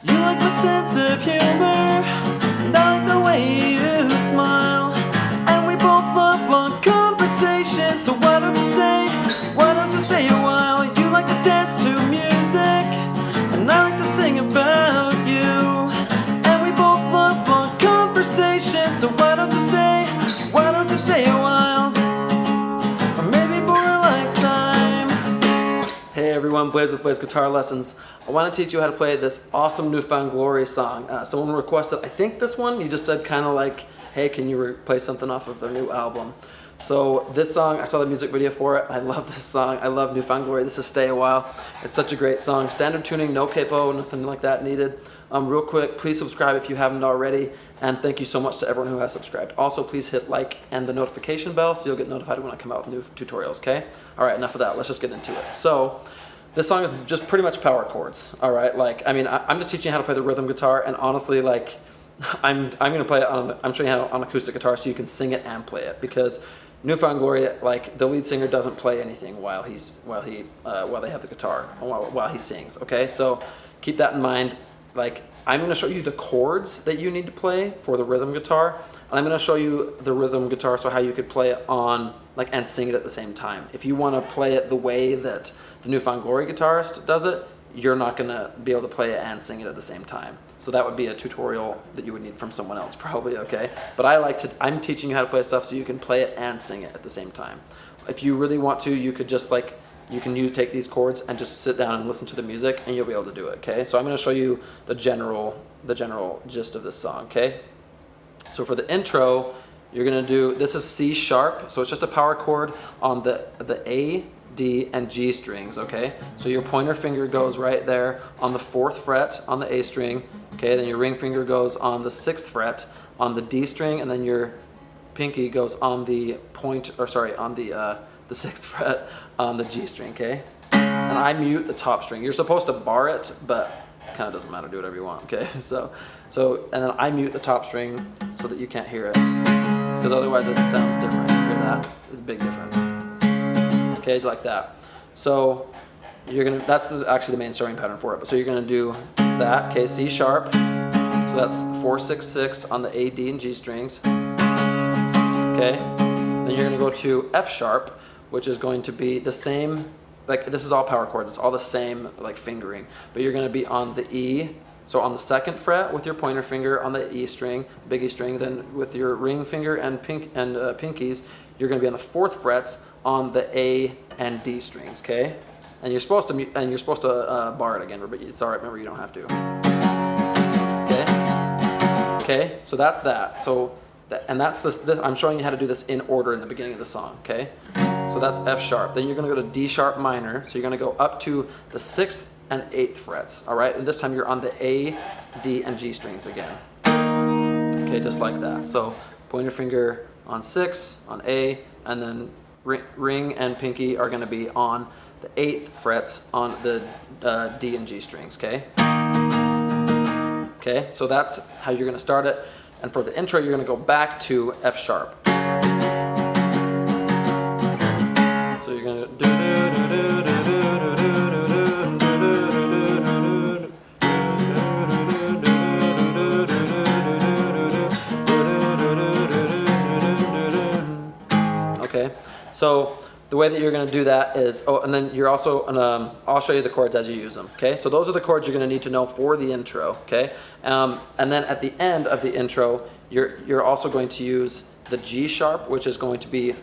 You like my sense of humor, and I like the way you smile. And we both love long conversation, so why don't you stay a while? You like to dance to music, and I like to sing about you. And we both love long conversation, so why don't you stay a while? Or maybe for a lifetime. Hey everyone, Blaze with Blaze Guitar Lessons. I want to teach you how to play this awesome Newfound Glory song. Someone requested, I think this one, you just said kind of like, hey, can you play something off of their new album? So this song, I saw the music video for it. I love this song. I love Newfound Glory. This is Stay Awhile. It's such a great song. Standard tuning, no capo, nothing like that needed. Real quick, please subscribe if you haven't already. And thank you so much to everyone who has subscribed. Also, please hit like and the notification bell so you'll get notified when I come out with new tutorials, okay? All right, enough of that. Let's just get into it. So, this song is just pretty much power chords, all right? Like, I mean, I'm just teaching you how to play the rhythm guitar, and honestly, like, I'm gonna play it on, I'm showing you how on acoustic guitar so you can sing it and play it, because Newfound Glory, like, the lead singer doesn't play anything while they have the guitar, while he sings, okay? So keep that in mind. Like, I'm gonna show you the chords that you need to play for the rhythm guitar, and I'm gonna show you the rhythm guitar, so how you could play it on, like, and sing it at the same time. If you wanna play it the way that the Newfound Glory guitarist does it, you're not gonna be able to play it and sing it at the same time. So that would be a tutorial that you would need from someone else probably, okay? But I'm teaching you how to play stuff so you can play it and sing it at the same time. If you really want to, you could just like, take these chords and just sit down and listen to the music and you'll be able to do it, okay? So I'm gonna show you the general gist of this song, okay? So for the intro, you're gonna do, this is C sharp, so it's just a power chord on the A, D, and G strings, okay? So your pointer finger goes right there on the 4th fret on the A string, okay? Then your ring finger goes on the 6th fret on the D string, and then your pinky goes on the on the 6th fret on the G string, okay? And I mute the top string. You're supposed to bar it, but it kind of doesn't matter, do whatever you want, okay? So, and then I mute the top string so that you can't hear it, because otherwise it sounds different. Hear that? There's a big difference. Okay, like that. So you're gonna, that's actually the main strumming pattern for it. So you're gonna do that, okay, C sharp. So that's 4, 6, 6 on the A, D, and G strings. Okay, then you're gonna go to F sharp, which is going to be the same, like this is all power chords, it's all the same like fingering, but you're gonna be on the E, so on the 2nd fret with your pointer finger on the E string, big E string, then with your ring finger and pinkies, you're going to be on the 4th frets on the A and D strings, okay? And you're supposed to bar it again, but it's all right. Remember, you don't have to. Okay. So that's that. So that's this. I'm showing you how to do this in order in the beginning of the song, okay? So that's F sharp. Then you're going to go to D sharp minor. So you're going to go up to the 6th and 8th frets, all right? And this time you're on the A, D, and G strings again. Okay, just like that. So pointer finger on 6, on A, and then ring and pinky are going to be on the 8th frets on the D and G strings, okay? Okay, so that's how you're going to start it. And for the intro, you're going to go back to F sharp. So you're going to okay, so the way that you're going to do that is, and then you're also, I'll show you the chords as you use them, okay? So those are the chords you're going to need to know for the intro, okay? And then at the end of the intro, you're also going to use the G sharp, which is going to be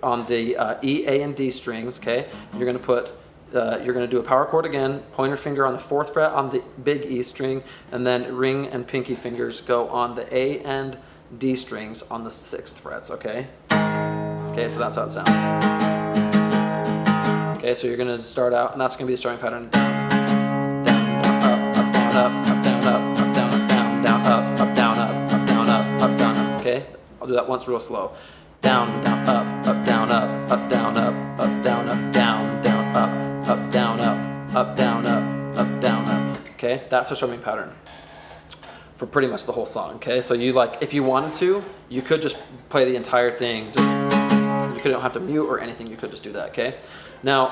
on the E, A, and D strings, okay? You're going to do a power chord again, pointer finger on the 4th fret on the big E string, and then ring and pinky fingers go on the A and D strings on the 6th frets, okay? Okay, so that's how it sounds. Okay, so you're going to start out, and that's going to be the strumming pattern. Down, down, up, down, up, up, down, up, down, down, up, down, up, down, up, up, down, up. Okay, I'll do that once real slow. Down, down, up, down, up, down, up, down, up, down, down, up, down, up, down, up, down, up. Okay, that's the strumming pattern for pretty much the whole song. Okay, so you if you wanted to, you could just play the entire thing. You don't have to mute or anything. You could just do that. Okay. Now,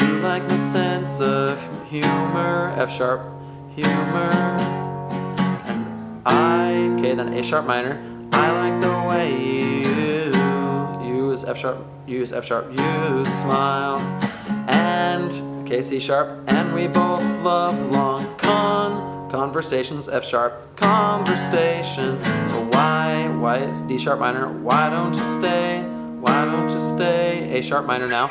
You like my sense of humor, F sharp, humor. And I, okay, then A sharp minor. I like the way you is F sharp, you smile. And, okay, C sharp, and we both love long conversations, F sharp, conversations. So why is D sharp minor? Why don't you stay? Why don't you stay? A sharp minor now.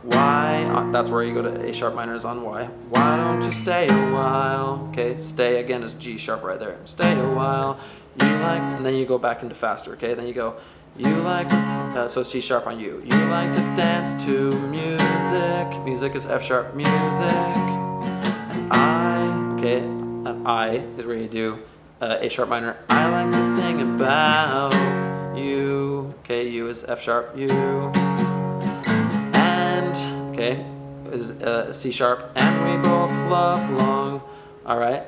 Why? That's where you go to A sharp minor is on Y. Why don't you stay a while? Okay, stay again is G sharp right there. Stay a while. You like, and then you go back into faster. Okay, then you go. You like, so C sharp on you. You like to dance to music. Music is F sharp music. And I, okay, and I is where you do A sharp minor. I like to sing about you. Okay, U is F sharp U. And, okay, is C sharp. And we both love long, all right,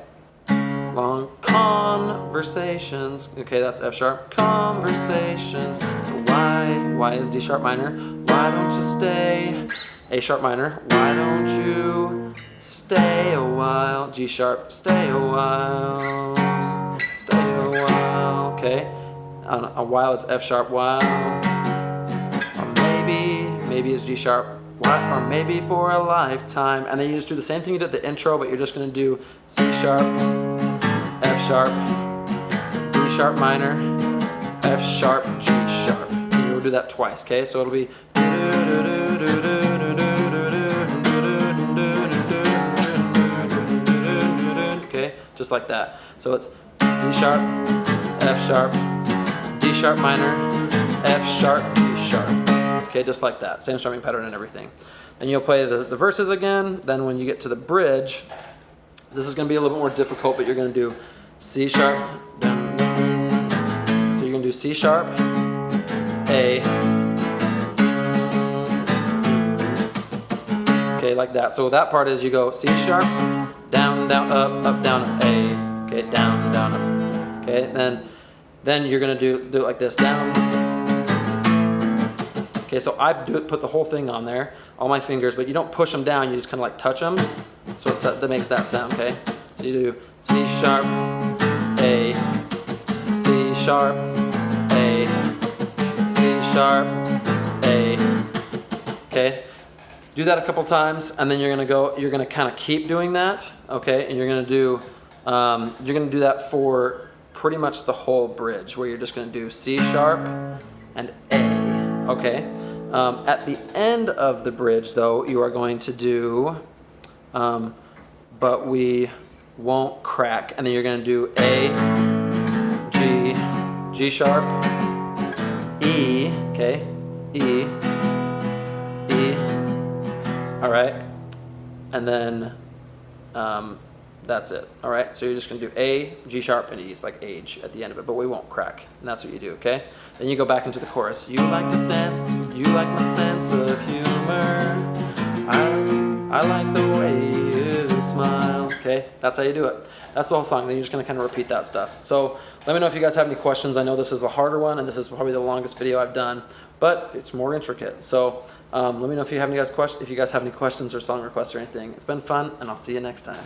long conversations. Okay, that's F sharp, conversations. So why is D sharp minor? Why don't you stay? A sharp minor. Why don't you stay a while? G sharp, stay a while. Stay a while. Okay, a while is F sharp, while. Or maybe is G sharp. What? Or maybe for a lifetime. And then you just do the same thing you did at the intro, but you're just going to do C sharp, F sharp, D sharp minor, F sharp, G sharp. And you'll do that twice, okay? So it'll be okay, just like that. So it's C sharp, F sharp, D sharp minor, F sharp, G sharp. Okay, just like that. Same strumming pattern and everything. Then you'll play the verses again. Then when you get to the bridge, this is going to be a little bit more difficult, but you're going to do C sharp. So you're going to do C sharp, A. Okay, like that. So that part is you go C sharp, down, down, up, down, A. Okay, down, down, up. Okay, then you're going to do it like this, down. Okay, so I put the whole thing on there, all my fingers, but you don't push them down, you just kind of like touch them. So that makes that sound, okay? So you do C sharp, A, C sharp, A, C sharp, A. Okay? Do that a couple times, and then you're gonna kind of keep doing that, okay? And you're gonna do that for pretty much the whole bridge, where you're just gonna do C sharp and A, okay? At the end of the bridge, though, you are going to do, but we won't crack, and then you're going to do A, G sharp, E, okay, E, all right, and then that's it, all right? So you're just going to do A, G sharp, and E. It's like age at the end of it, but we won't crack, and that's what you do, okay? Then you go back into the chorus. You like to dance, you like my sense of humor. I like the way you smile, okay? That's how you do it. That's the whole song. Then you're just going to kind of repeat that stuff. So let me know if you guys have any questions. I know this is a harder one, and this is probably the longest video I've done, but it's more intricate. So let me know if you guys have any questions or song requests or anything. It's been fun, and I'll see you next time.